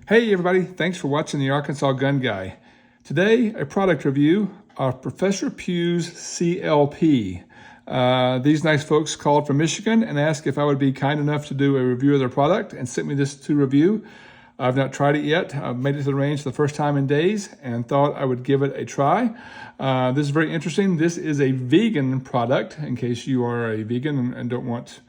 Hey everybody, thanks for watching the Arkansas Gun Guy. Today, a product review of Professor Pugh's CLP. These nice folks called from Michigan and asked if I would be kind enough to do a review of their product and sent me this to review. I've not tried it yet. I've made it to the range for the first time in days and thought I would give it a try. This is very interesting. This is a vegan product, in case you are a vegan and don't want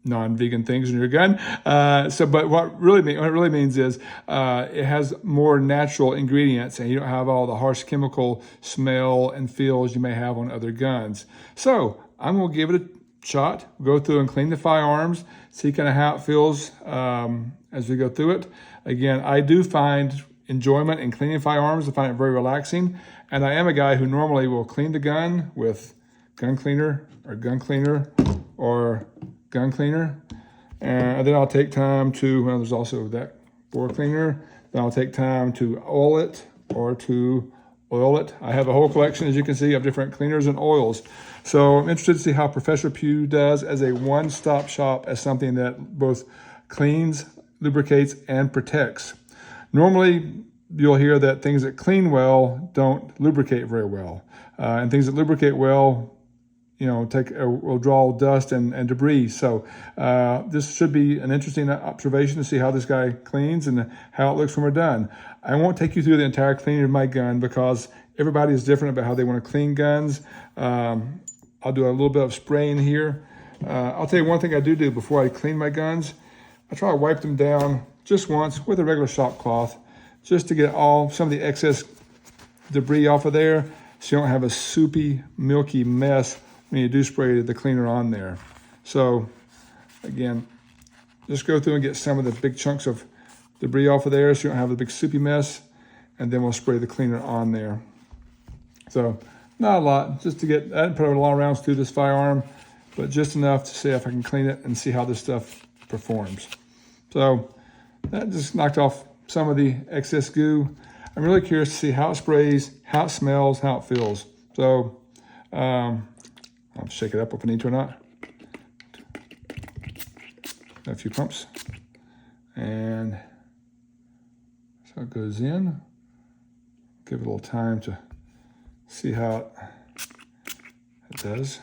non-vegan things in your gun. But what it really means is it has more natural ingredients and you don't have all the harsh chemical smell and feels you may have on other guns. So I'm going to give it a shot, go through and clean the firearms, see kind of how it feels as we go through it. Again, I do find enjoyment in cleaning firearms. I find it very relaxing. And I am a guy who normally will clean the gun with gun cleaner or gun cleaner or gun cleaner, and then I'll take time to, well, there's also that bore cleaner, then I'll take time to oil it or to oil it. I have a whole collection, as you can see, of different cleaners and oils. So I'm interested to see how Professor Pugh does as a one-stop shop, as something that both cleans, lubricates, and protects. Normally, you'll hear that things that clean well don't lubricate very well, and things that lubricate well will draw dust and debris. So this should be an interesting observation to see how this guy cleans and how it looks when we're done. I won't take you through the entire cleaning of my gun because everybody is different about how they want to clean guns. I'll do a little bit of spraying here. I'll tell you one thing I do before I clean my guns. I try to wipe them down just once with a regular shop cloth, just to get some of the excess debris off of there, so you don't have a soupy, milky mess when you do spray the cleaner on there. So again, just go through and get some of the big chunks of debris off of there so you don't have a big soupy mess, and then we'll spray the cleaner on there. So not a lot, just to get, I didn't put a lot of rounds through this firearm, but just enough to see if I can clean it and see how this stuff performs. So that just knocked off some of the excess goo. I'm really curious to see how it sprays, how it smells, how it feels. So I'll shake it up if I need to or not. A few pumps. And so it goes in. Give it a little time to see how it does.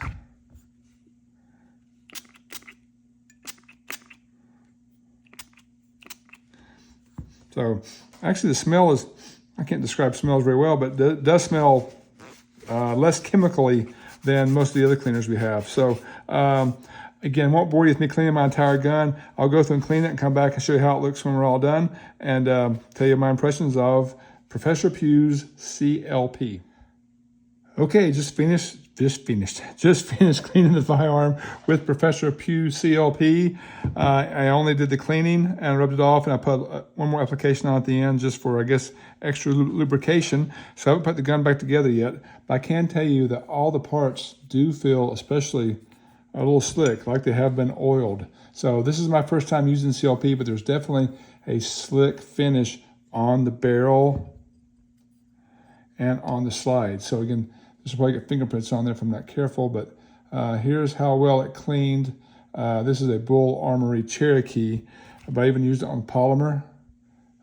So actually the smell is, I can't describe smells very well, but it does smell less chemically than most of the other cleaners we have. So again, won't bore you with me cleaning my entire gun. I'll go through and clean it and come back and show you how it looks when we're all done, and tell you my impressions of Professor Pugh's CLP. Okay, just finished cleaning the firearm with Professor Pugh's CLP. I only did the cleaning and rubbed it off, and I put one more application on at the end just for, I guess, extra lubrication. So I haven't put the gun back together yet, but I can tell you that all the parts do feel, especially a little slick, like they have been oiled. So this is my first time using CLP, but there's definitely a slick finish on the barrel and on the slide. So again, this will probably get fingerprints on there if I'm not careful, but here's how well it cleaned. This is a Bull Armory Cherokee, but I even used it on polymer,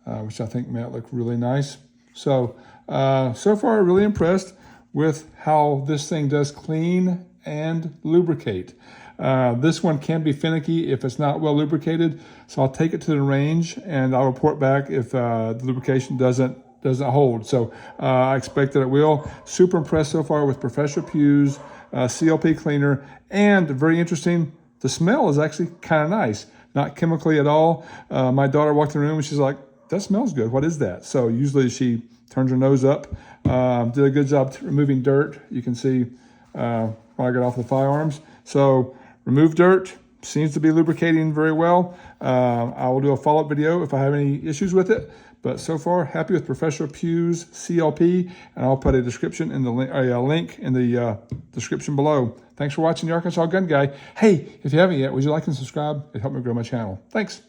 which I think might look really nice. So, so far really impressed with how this thing does clean and lubricate. This one can be finicky if it's not well lubricated, so I'll take it to the range and I'll report back if the lubrication doesn't hold. So I expect that it will. Super impressed so far with Professor Pugh's CLP cleaner, and very interesting, the smell is actually kind of nice, not chemically at all. My daughter walked in the room and she's like, that smells good, what is that? So usually she turns her nose up. Did a good job removing dirt. You can see when I got off the firearms. So remove dirt, seems to be lubricating very well. I will do a follow-up video if I have any issues with it. But so far, happy with Professor Pugh's CLP, and I'll put a description in the link in the description below. Thanks for watching the Arkansas Gun Guy. Hey, if you haven't yet, would you like to subscribe? It helped me grow my channel. Thanks.